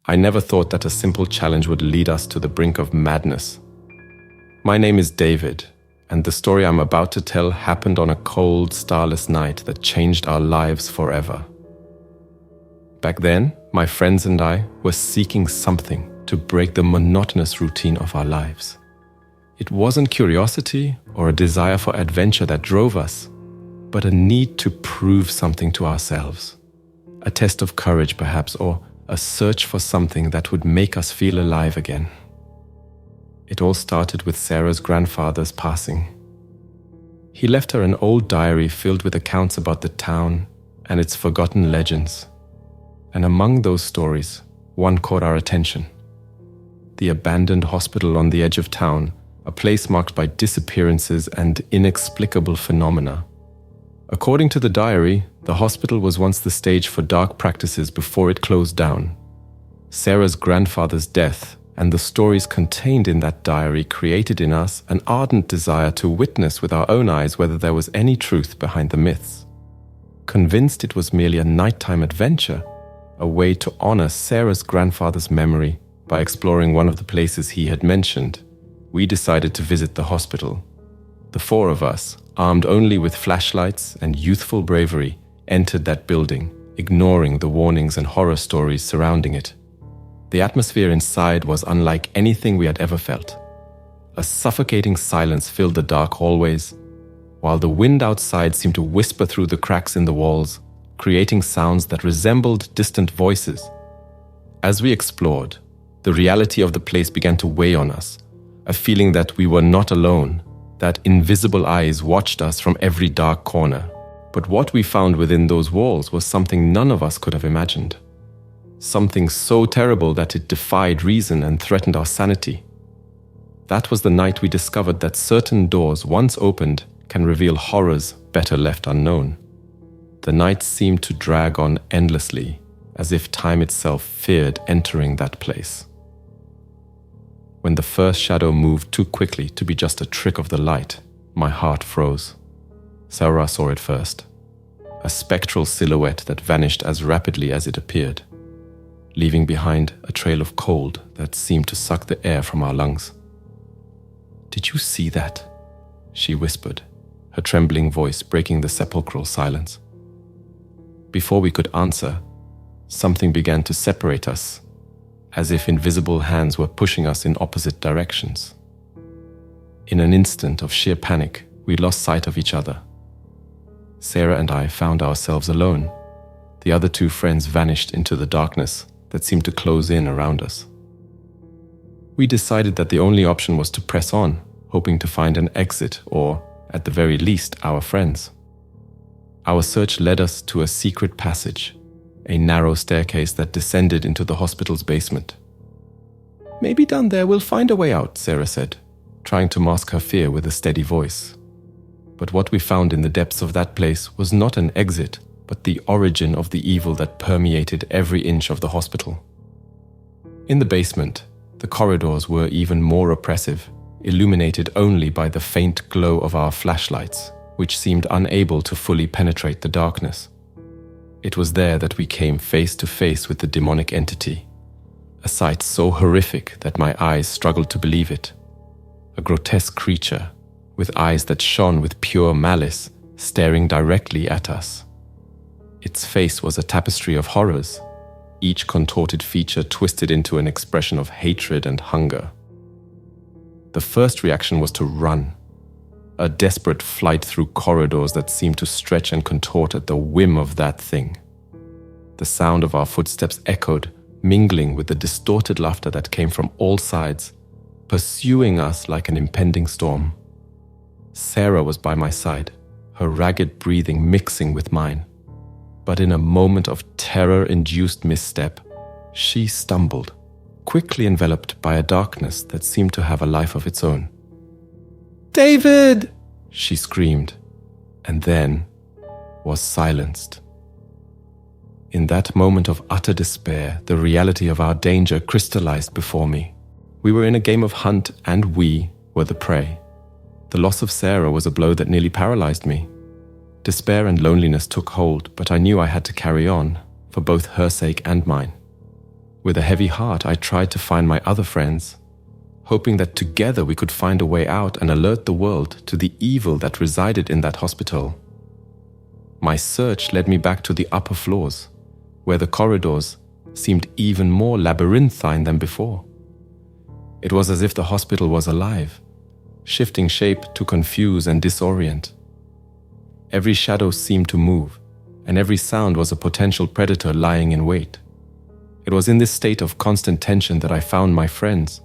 I never thought that a simple challenge would lead us to the brink of madness. My name is David, and the story I'm about to tell happened on a cold, starless night that changed our lives forever. Back then, my friends and I were seeking something to break the monotonous routine of our lives. It wasn't curiosity or a desire for adventure that drove us, but a need to prove something to ourselves. A test of courage, perhaps, or a search for something that would make us feel alive again. It all started with Sarah's grandfather's passing. He left her an old diary filled with accounts about the town and its forgotten legends. And among those stories, one caught our attention. The abandoned hospital on the edge of town, a place marked by disappearances and inexplicable phenomena. According to the diary, the hospital was once the stage for dark practices before it closed down. Sarah's grandfather's death and the stories contained in that diary created in us an ardent desire to witness with our own eyes whether there was any truth behind the myths. Convinced it was merely a nighttime adventure, a way to honor Sarah's grandfather's memory by exploring one of the places he had mentioned, we decided to visit the hospital. The four of us, armed only with flashlights and youthful bravery, entered that building, ignoring the warnings and horror stories surrounding it. The atmosphere inside was unlike anything we had ever felt. A suffocating silence filled the dark hallways, while the wind outside seemed to whisper through the cracks in the walls, creating sounds that resembled distant voices. As we explored, the reality of the place began to weigh on us, a feeling that we were not alone, that invisible eyes watched us from every dark corner. But what we found within those walls was something none of us could have imagined. Something so terrible that it defied reason and threatened our sanity. That was the night we discovered that certain doors, once opened, can reveal horrors better left unknown. The night seemed to drag on endlessly, as if time itself feared entering that place. When the first shadow moved too quickly to be just a trick of the light, my heart froze. Sarah saw it first. A spectral silhouette that vanished as rapidly as it appeared, leaving behind a trail of cold that seemed to suck the air from our lungs. "Did you see that?" she whispered, her trembling voice breaking the sepulchral silence. Before we could answer, something began to separate us, as if invisible hands were pushing us in opposite directions. In an instant of sheer panic, we lost sight of each other. Sarah and I found ourselves alone. The other two friends vanished into the darkness that seemed to close in around us. We decided that the only option was to press on, hoping to find an exit or, at the very least, our friends. Our search led us to a secret passage, a narrow staircase that descended into the hospital's basement. "Maybe down there we'll find a way out," Sarah said, trying to mask her fear with a steady voice. But what we found in the depths of that place was not an exit, but the origin of the evil that permeated every inch of the hospital. In the basement, the corridors were even more oppressive, illuminated only by the faint glow of our flashlights, which seemed unable to fully penetrate the darkness. It was there that we came face to face with the demonic entity, a sight so horrific that my eyes struggled to believe it. A grotesque creature, with eyes that shone with pure malice, staring directly at us. Its face was a tapestry of horrors, each contorted feature twisted into an expression of hatred and hunger. The first reaction was to run, a desperate flight through corridors that seemed to stretch and contort at the whim of that thing. The sound of our footsteps echoed, mingling with the distorted laughter that came from all sides, pursuing us like an impending storm. Sarah was by my side, her ragged breathing mixing with mine. But in a moment of terror-induced misstep, she stumbled, quickly enveloped by a darkness that seemed to have a life of its own. "David!" she screamed, and then was silenced. In that moment of utter despair, the reality of our danger crystallized before me. We were in a game of hunt, and we were the prey. The loss of Sarah was a blow that nearly paralyzed me. Despair and loneliness took hold, but I knew I had to carry on, for both her sake and mine. With a heavy heart, I tried to find my other friends, hoping that together we could find a way out and alert the world to the evil that resided in that hospital. My search led me back to the upper floors, where the corridors seemed even more labyrinthine than before. It was as if the hospital was alive, shifting shape to confuse and disorient. Every shadow seemed to move, and every sound was a potential predator lying in wait. It was in this state of constant tension that I found my friends,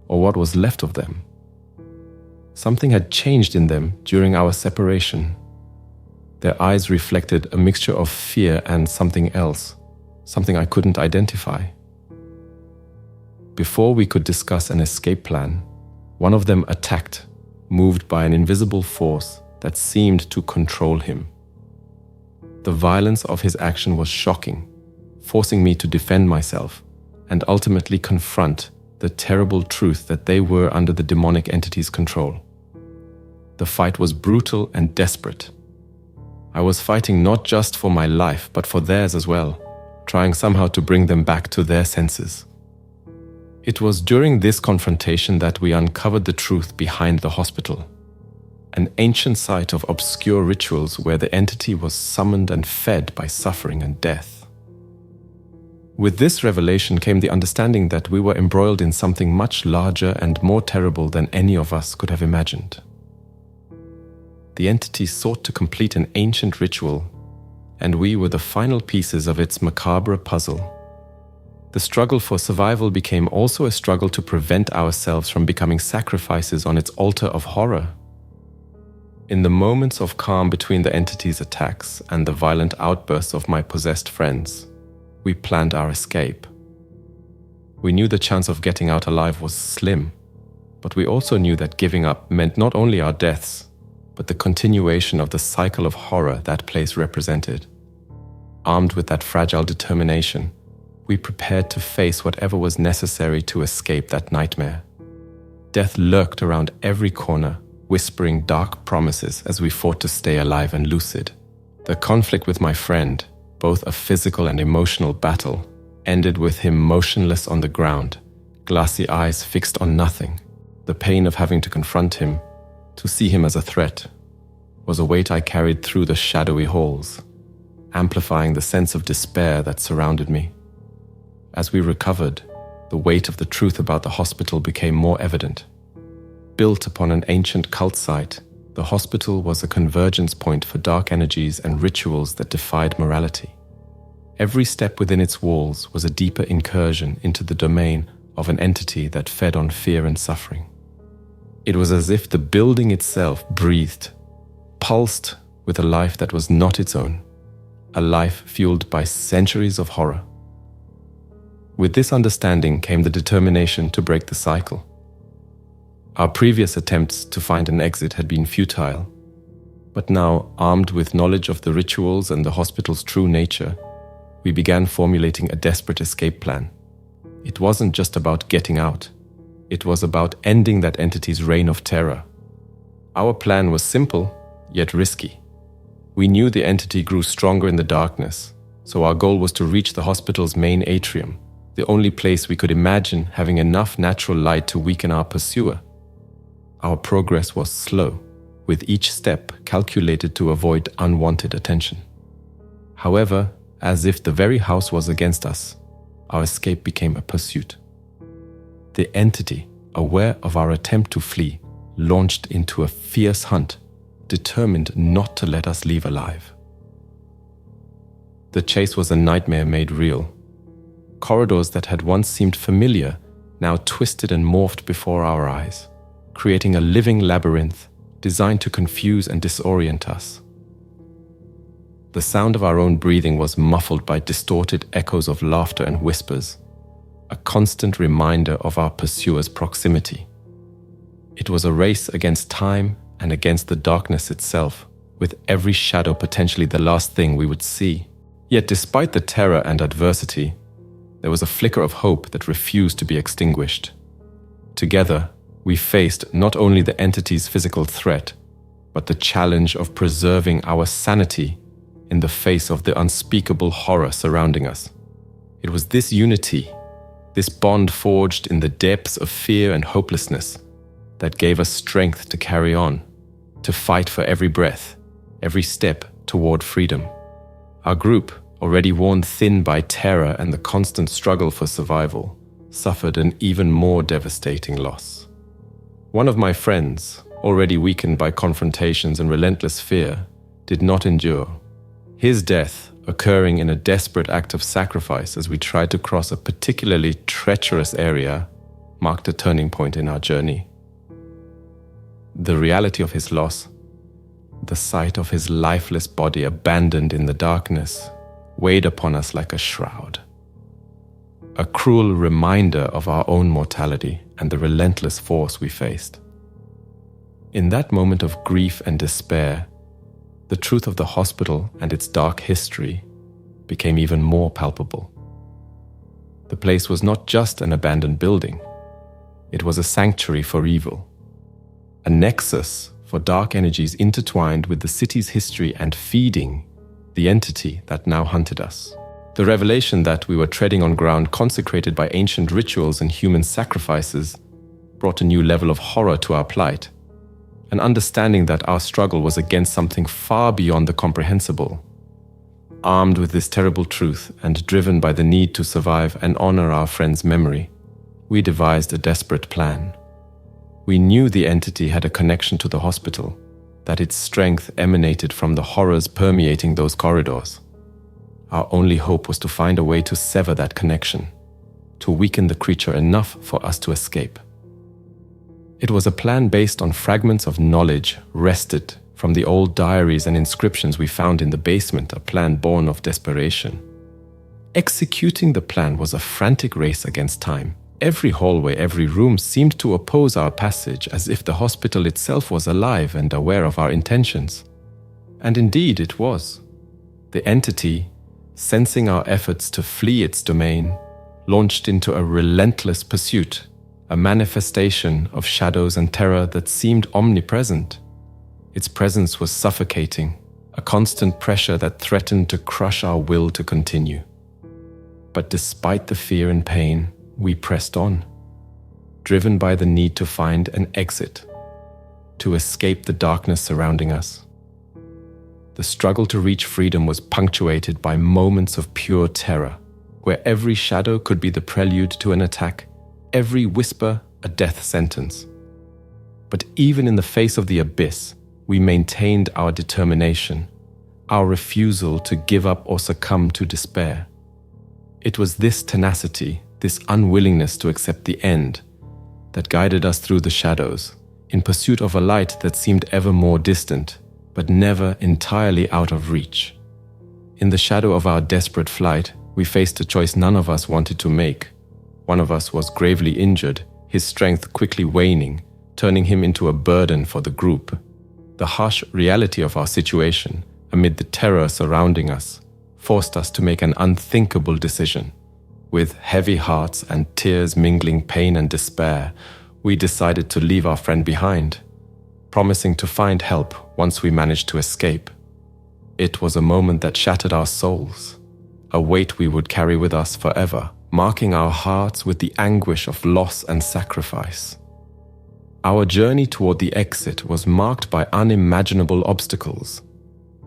or what was left of them. Something had changed in them during our separation. Their eyes reflected a mixture of fear and something else, something I couldn't identify. Before we could discuss an escape plan, one of them attacked, moved by an invisible force that seemed to control him. The violence of his action was shocking, forcing me to defend myself and ultimately confront the terrible truth that they were under the demonic entity's control. The fight was brutal and desperate. I was fighting not just for my life, but for theirs as well, trying somehow to bring them back to their senses. It was during this confrontation that we uncovered the truth behind the hospital, an ancient site of obscure rituals where the entity was summoned and fed by suffering and death. With this revelation came the understanding that we were embroiled in something much larger and more terrible than any of us could have imagined. The entity sought to complete an ancient ritual, and we were the final pieces of its macabre puzzle. The struggle for survival became also a struggle to prevent ourselves from becoming sacrifices on its altar of horror. In the moments of calm between the entity's attacks and the violent outbursts of my possessed friends, we planned our escape. We knew the chance of getting out alive was slim, but we also knew that giving up meant not only our deaths, but the continuation of the cycle of horror that place represented. Armed with that fragile determination, we prepared to face whatever was necessary to escape that nightmare. Death lurked around every corner, whispering dark promises as we fought to stay alive and lucid. The conflict with my friend, both a physical and emotional battle, ended with him motionless on the ground, glassy eyes fixed on nothing. The pain of having to confront him, to see him as a threat, was a weight I carried through the shadowy halls, amplifying the sense of despair that surrounded me. As we recovered, the weight of the truth about the hospital became more evident. Built upon an ancient cult site, the hospital was a convergence point for dark energies and rituals that defied morality. Every step within its walls was a deeper incursion into the domain of an entity that fed on fear and suffering. It was as if the building itself breathed, pulsed with a life that was not its own, a life fueled by centuries of horror. With this understanding came the determination to break the cycle. Our previous attempts to find an exit had been futile, but now, armed with knowledge of the rituals and the hospital's true nature, we began formulating a desperate escape plan. It wasn't just about getting out. It was about ending that entity's reign of terror. Our plan was simple, yet risky. We knew the entity grew stronger in the darkness, so our goal was to reach the hospital's main atrium, the only place we could imagine having enough natural light to weaken our pursuer. Our progress was slow, with each step calculated to avoid unwanted attention. However, as if the very house was against us, our escape became a pursuit. The entity, aware of our attempt to flee, launched into a fierce hunt, determined not to let us leave alive. The chase was a nightmare made real. Corridors that had once seemed familiar now twisted and morphed before our eyes, creating a living labyrinth designed to confuse and disorient us. The sound of our own breathing was muffled by distorted echoes of laughter and whispers, a constant reminder of our pursuer's proximity. It was a race against time and against the darkness itself, with every shadow potentially the last thing we would see. Yet despite the terror and adversity, there was a flicker of hope that refused to be extinguished. Together, we faced not only the entity's physical threat, but the challenge of preserving our sanity in the face of the unspeakable horror surrounding us. It was this unity, This bond forged in the depths of fear and hopelessness that gave us strength to carry on, to fight for every breath, every step toward freedom. Our group, already worn thin by terror and the constant struggle for survival, suffered an even more devastating loss. One of my friends, already weakened by confrontations and relentless fear, did not endure. His death, occurring in a desperate act of sacrifice as we tried to cross a particularly treacherous area, marked a turning point in our journey. The reality of his loss, the sight of his lifeless body abandoned in the darkness, weighed upon us like a shroud. A cruel reminder of our own mortality and the relentless force we faced. In that moment of grief and despair, the truth of the hospital and its dark history became even more palpable. The place was not just an abandoned building. It was a sanctuary for evil, a nexus for dark energies intertwined with the city's history and feeding the entity that now hunted us. The revelation that we were treading on ground consecrated by ancient rituals and human sacrifices brought a new level of horror to our plight, an understanding that our struggle was against something far beyond the comprehensible. Armed with this terrible truth and driven by the need to survive and honor our friend's memory, we devised a desperate plan. We knew the entity had a connection to the hospital, that its strength emanated from the horrors permeating those corridors. Our only hope was to find a way to sever that connection, to weaken the creature enough for us to escape. It was a plan based on fragments of knowledge wrested from the old diaries and inscriptions we found in the basement, a plan born of desperation. Executing the plan was a frantic race against time. Every hallway, every room seemed to oppose our passage, as if the hospital itself was alive and aware of our intentions. And indeed it was. The entity, sensing our efforts to flee its domain, launched into a relentless pursuit, a manifestation of shadows and terror that seemed omnipresent. Its presence was suffocating, a constant pressure that threatened to crush our will to continue. But despite the fear and pain, we pressed on, driven by the need to find an exit, to escape the darkness surrounding us. The struggle to reach freedom was punctuated by moments of pure terror, where every shadow could be the prelude to an attack, every whisper a death sentence. But even in the face of the abyss, we maintained our determination, our refusal to give up or succumb to despair. It was this tenacity, this unwillingness to accept the end, that guided us through the shadows, in pursuit of a light that seemed ever more distant, but never entirely out of reach. In the shadow of our desperate flight, we faced a choice none of us wanted to make. One of us was gravely injured, his strength quickly waning, turning him into a burden for the group. The harsh reality of our situation, amid the terror surrounding us, forced us to make an unthinkable decision. With heavy hearts and tears mingling pain and despair, we decided to leave our friend behind, promising to find help once we managed to escape. It was a moment that shattered our souls, a weight we would carry with us forever, marking our hearts with the anguish of loss and sacrifice. Our journey toward the exit was marked by unimaginable obstacles.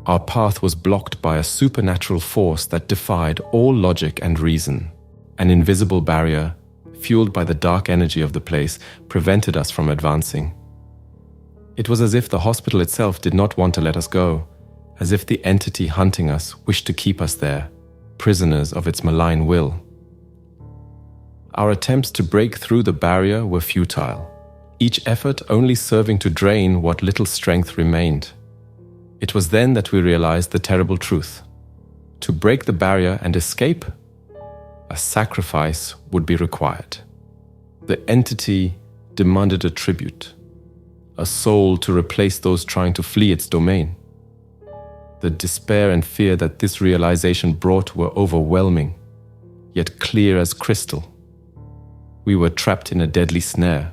Our path was blocked by a supernatural force that defied all logic and reason. An invisible barrier, fueled by the dark energy of the place, prevented us from advancing. It was as if the hospital itself did not want to let us go, as if the entity hunting us wished to keep us there, prisoners of its malign will. Our attempts to break through the barrier were futile, each effort only serving to drain what little strength remained. It was then that we realized the terrible truth. To break the barrier and escape, a sacrifice would be required. The entity demanded a tribute, a soul to replace those trying to flee its domain. The despair and fear that this realization brought were overwhelming, yet clear as crystal. We were trapped in a deadly snare,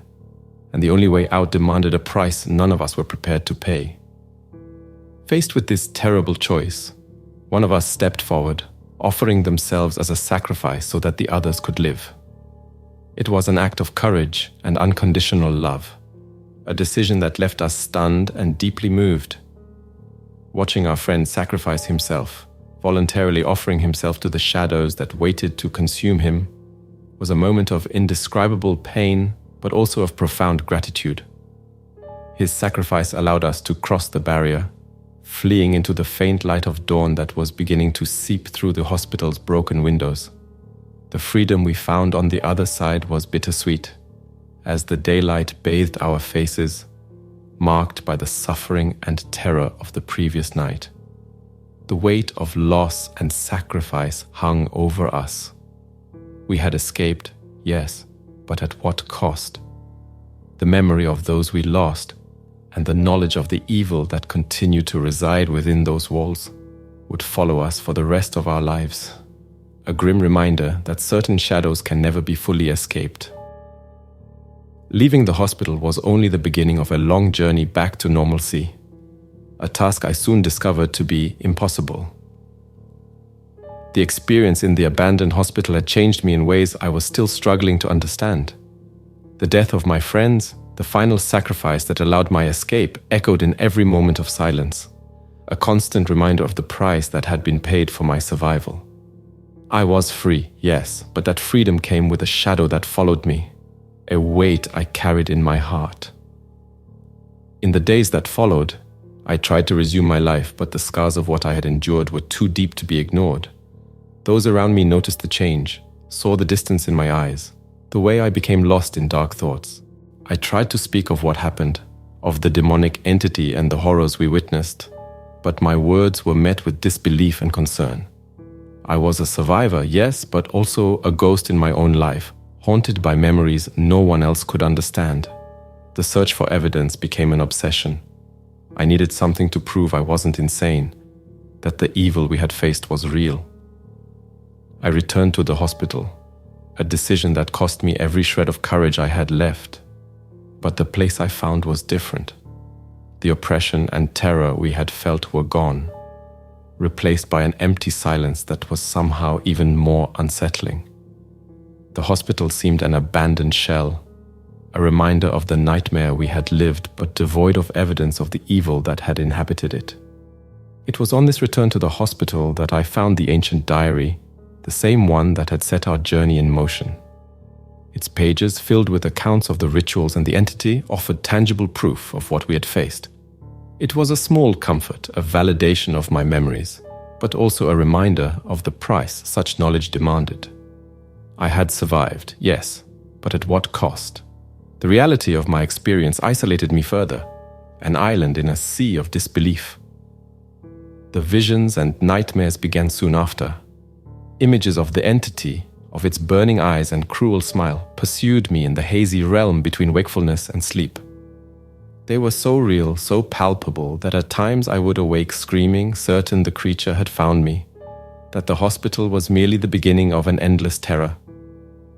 and the only way out demanded a price none of us were prepared to pay. Faced with this terrible choice, one of us stepped forward, offering themselves as a sacrifice so that the others could live. It was an act of courage and unconditional love, a decision that left us stunned and deeply moved. Watching our friend sacrifice himself, voluntarily offering himself to the shadows that waited to consume him, was a moment of indescribable pain, but also of profound gratitude. His sacrifice allowed us to cross the barrier, fleeing into the faint light of dawn that was beginning to seep through the hospital's broken windows. The freedom we found on the other side was bittersweet, as the daylight bathed our faces, marked by the suffering and terror of the previous night. The weight of loss and sacrifice hung over us. We had escaped, yes, but at what cost? The memory of those we lost, and the knowledge of the evil that continued to reside within those walls, would follow us for the rest of our lives. A grim reminder that certain shadows can never be fully escaped. Leaving the hospital was only the beginning of a long journey back to normalcy, a task I soon discovered to be impossible. The experience in the abandoned hospital had changed me in ways I was still struggling to understand. The death of my friends, the final sacrifice that allowed my escape, echoed in every moment of silence, a constant reminder of the price that had been paid for my survival. I was free, yes, but that freedom came with a shadow that followed me, a weight I carried in my heart. In the days that followed, I tried to resume my life, but the scars of what I had endured were too deep to be ignored. Those around me noticed the change, saw the distance in my eyes, the way I became lost in dark thoughts. I tried to speak of what happened, of the demonic entity and the horrors we witnessed, but my words were met with disbelief and concern. I was a survivor, yes, but also a ghost in my own life, haunted by memories no one else could understand. The search for evidence became an obsession. I needed something to prove I wasn't insane, that the evil we had faced was real. I returned to the hospital, a decision that cost me every shred of courage I had left. But the place I found was different. The oppression and terror we had felt were gone, replaced by an empty silence that was somehow even more unsettling. The hospital seemed an abandoned shell, a reminder of the nightmare we had lived, but devoid of evidence of the evil that had inhabited it. It was on this return to the hospital that I found the ancient diary, the same one that had set our journey in motion. Its pages, filled with accounts of the rituals and the entity, offered tangible proof of what we had faced. It was a small comfort, a validation of my memories, but also a reminder of the price such knowledge demanded. I had survived, yes, but at what cost? The reality of my experience isolated me further, an island in a sea of disbelief. The visions and nightmares began soon after. Images of the entity, of its burning eyes and cruel smile, pursued me in the hazy realm between wakefulness and sleep. They were so real, so palpable, that at times I would awake screaming, certain the creature had found me, that the hospital was merely the beginning of an endless terror.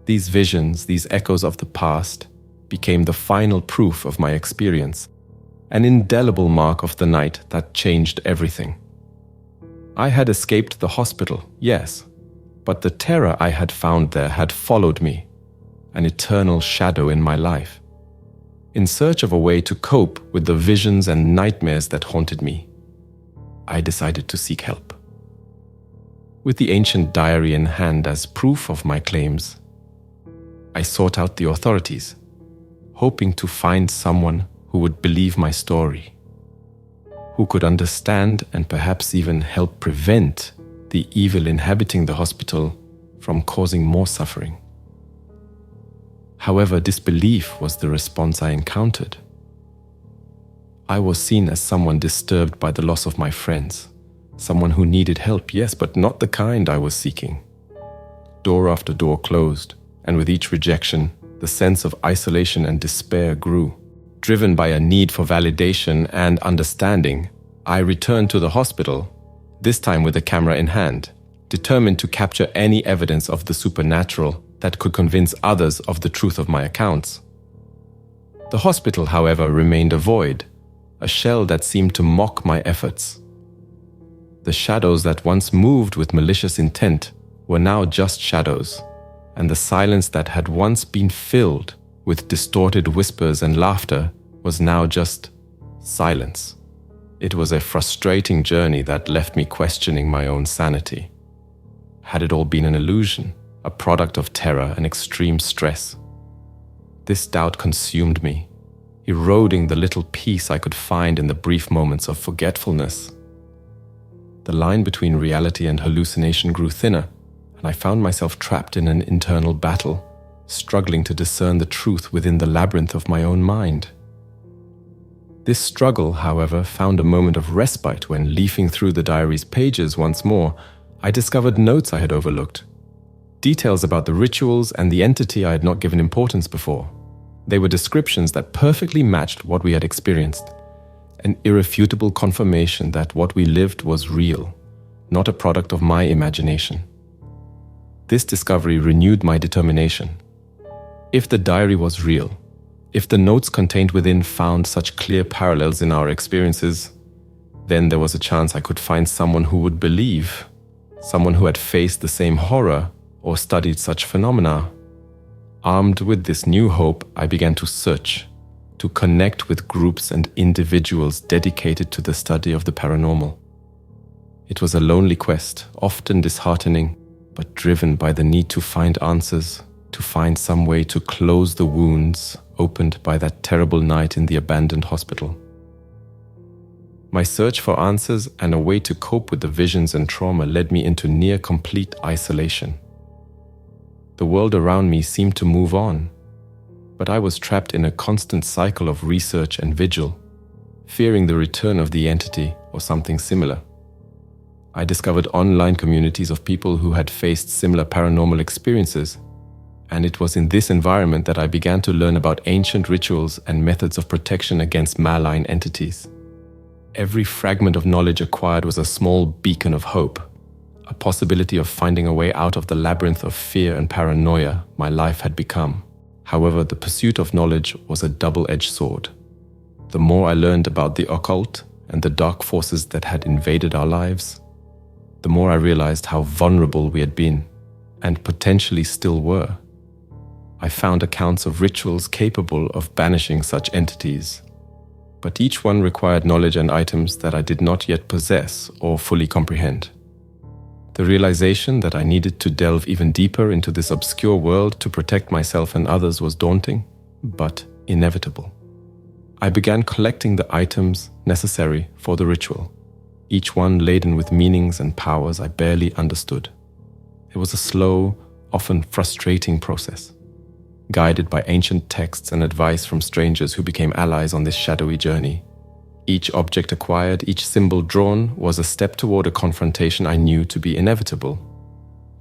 These visions, these echoes of the past, became the final proof of my experience, an indelible mark of the night that changed everything. I had escaped the hospital, yes, but the terror I had found there had followed me, an eternal shadow in my life. In search of a way to cope with the visions and nightmares that haunted me, I decided to seek help. With the ancient diary in hand as proof of my claims, I sought out the authorities, hoping to find someone who would believe my story, who could understand and perhaps even help prevent the evil inhabiting the hospital from causing more suffering. However, disbelief was the response I encountered. I was seen as someone disturbed by the loss of my friends, someone who needed help, yes, but not the kind I was seeking. Door after door closed, and with each rejection, the sense of isolation and despair grew. Driven by a need for validation and understanding, I returned to the hospital, this time with a camera in hand, determined to capture any evidence of the supernatural that could convince others of the truth of my accounts. The hospital, however, remained a void, a shell that seemed to mock my efforts. The shadows that once moved with malicious intent were now just shadows, and the silence that had once been filled with distorted whispers and laughter was now just silence. It was a frustrating journey that left me questioning my own sanity. Had it all been an illusion, a product of terror and extreme stress? This doubt consumed me, eroding the little peace I could find in the brief moments of forgetfulness. The line between reality and hallucination grew thinner, and I found myself trapped in an internal battle, struggling to discern the truth within the labyrinth of my own mind. This struggle, however, found a moment of respite when, leafing through the diary's pages once more, I discovered notes I had overlooked. Details about the rituals and the entity I had not given importance before. They were descriptions that perfectly matched what we had experienced, an irrefutable confirmation that what we lived was real, not a product of my imagination. This discovery renewed my determination. If the diary was real, if the notes contained within found such clear parallels in our experiences, then there was a chance I could find someone who would believe, someone who had faced the same horror or studied such phenomena. Armed with this new hope, I began to search, to connect with groups and individuals dedicated to the study of the paranormal. It was a lonely quest, often disheartening, but driven by the need to find answers, to find some way to close the wounds opened by that terrible night in the abandoned hospital. My search for answers and a way to cope with the visions and trauma led me into near complete isolation. The world around me seemed to move on, but I was trapped in a constant cycle of research and vigil, fearing the return of the entity or something similar. I discovered online communities of people who had faced similar paranormal experiences, and it was in this environment that I began to learn about ancient rituals and methods of protection against malign entities. Every fragment of knowledge acquired was a small beacon of hope, a possibility of finding a way out of the labyrinth of fear and paranoia my life had become. However, the pursuit of knowledge was a double-edged sword. The more I learned about the occult and the dark forces that had invaded our lives, the more I realized how vulnerable we had been, and potentially still were. I found accounts of rituals capable of banishing such entities, but each one required knowledge and items that I did not yet possess or fully comprehend. The realization that I needed to delve even deeper into this obscure world to protect myself and others was daunting, but inevitable. I began collecting the items necessary for the ritual, each one laden with meanings and powers I barely understood. It was a slow, often frustrating process, guided by ancient texts and advice from strangers who became allies on this shadowy journey. Each object acquired, each symbol drawn, was a step toward a confrontation I knew to be inevitable.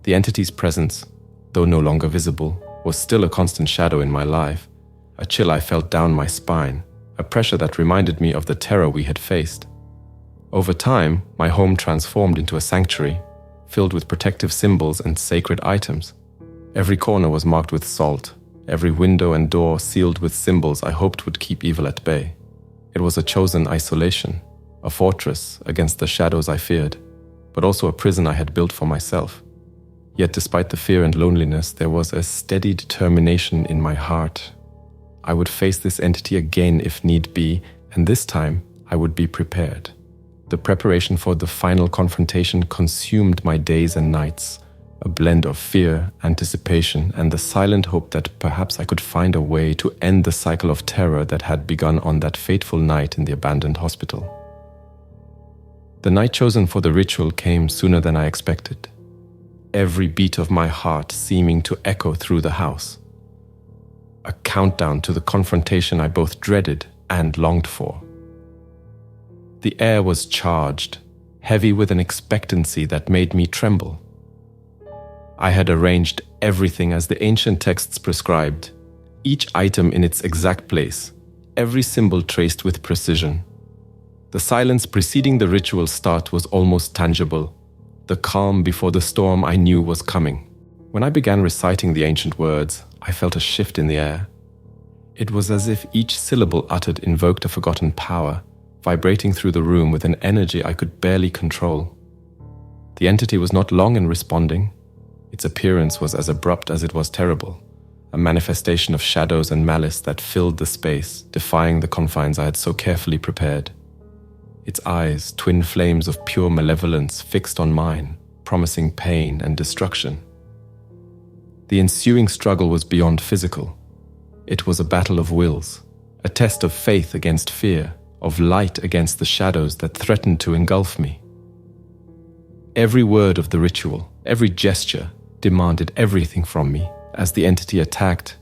The entity's presence, though no longer visible, was still a constant shadow in my life, a chill I felt down my spine, a pressure that reminded me of the terror we had faced. Over time, my home transformed into a sanctuary, filled with protective symbols and sacred items. Every corner was marked with salt, every window and door sealed with symbols I hoped would keep evil at bay. It was a chosen isolation, a fortress against the shadows I feared, but also a prison I had built for myself. Yet despite the fear and loneliness, there was a steady determination in my heart. I would face this entity again if need be, and this time I would be prepared. The preparation for the final confrontation consumed my days and nights, a blend of fear, anticipation, and the silent hope that perhaps I could find a way to end the cycle of terror that had begun on that fateful night in the abandoned hospital. The night chosen for the ritual came sooner than I expected, every beat of my heart seeming to echo through the house. A countdown to the confrontation I both dreaded and longed for. The air was charged, heavy with an expectancy that made me tremble. I had arranged everything as the ancient texts prescribed, each item in its exact place, every symbol traced with precision. The silence preceding the ritual's start was almost tangible. The calm before the storm I knew was coming. When I began reciting the ancient words, I felt a shift in the air. It was as if each syllable uttered invoked a forgotten power, vibrating through the room with an energy I could barely control. The entity was not long in responding. Its appearance was as abrupt as it was terrible, a manifestation of shadows and malice that filled the space, defying the confines I had so carefully prepared. Its eyes, twin flames of pure malevolence, fixed on mine, promising pain and destruction. The ensuing struggle was beyond physical. It was a battle of wills, a test of faith against fear, of light against the shadows that threatened to engulf me. Every word of the ritual, every gesture, demanded everything from me as the entity attacked,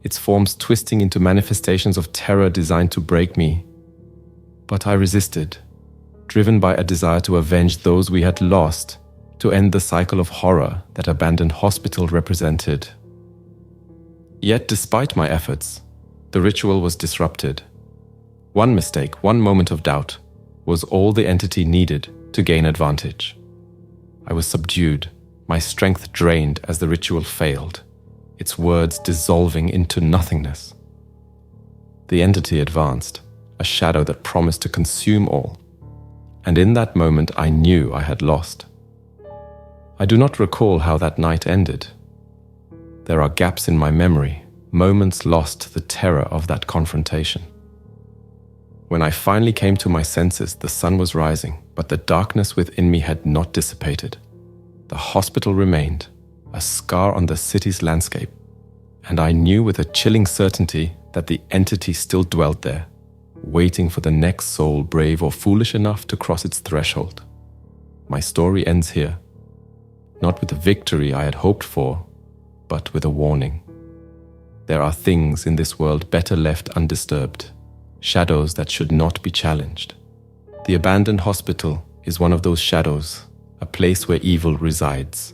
its forms twisting into manifestations of terror designed to break me. But I resisted, driven by a desire to avenge those we had lost, to end the cycle of horror that abandoned hospital represented. Yet despite my efforts, the ritual was disrupted. One mistake, one moment of doubt, was all the entity needed to gain advantage. I was subdued, my strength drained as the ritual failed, its words dissolving into nothingness. The entity advanced, a shadow that promised to consume all, and in that moment I knew I had lost. I do not recall how that night ended. There are gaps in my memory, moments lost to the terror of that confrontation. When I finally came to my senses, the sun was rising, but the darkness within me had not dissipated. The hospital remained, a scar on the city's landscape, and I knew with a chilling certainty that the entity still dwelt there, waiting for the next soul brave or foolish enough to cross its threshold. My story ends here, not with the victory I had hoped for, but with a warning. There are things in this world better left undisturbed, shadows that should not be challenged. The abandoned hospital is one of those shadows, a place where evil resides,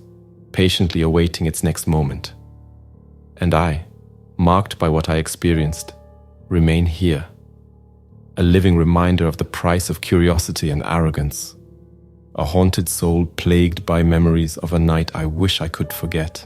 patiently awaiting its next moment. And I, marked by what I experienced, remain here, a living reminder of the price of curiosity and arrogance, a haunted soul plagued by memories of a night I wish I could forget.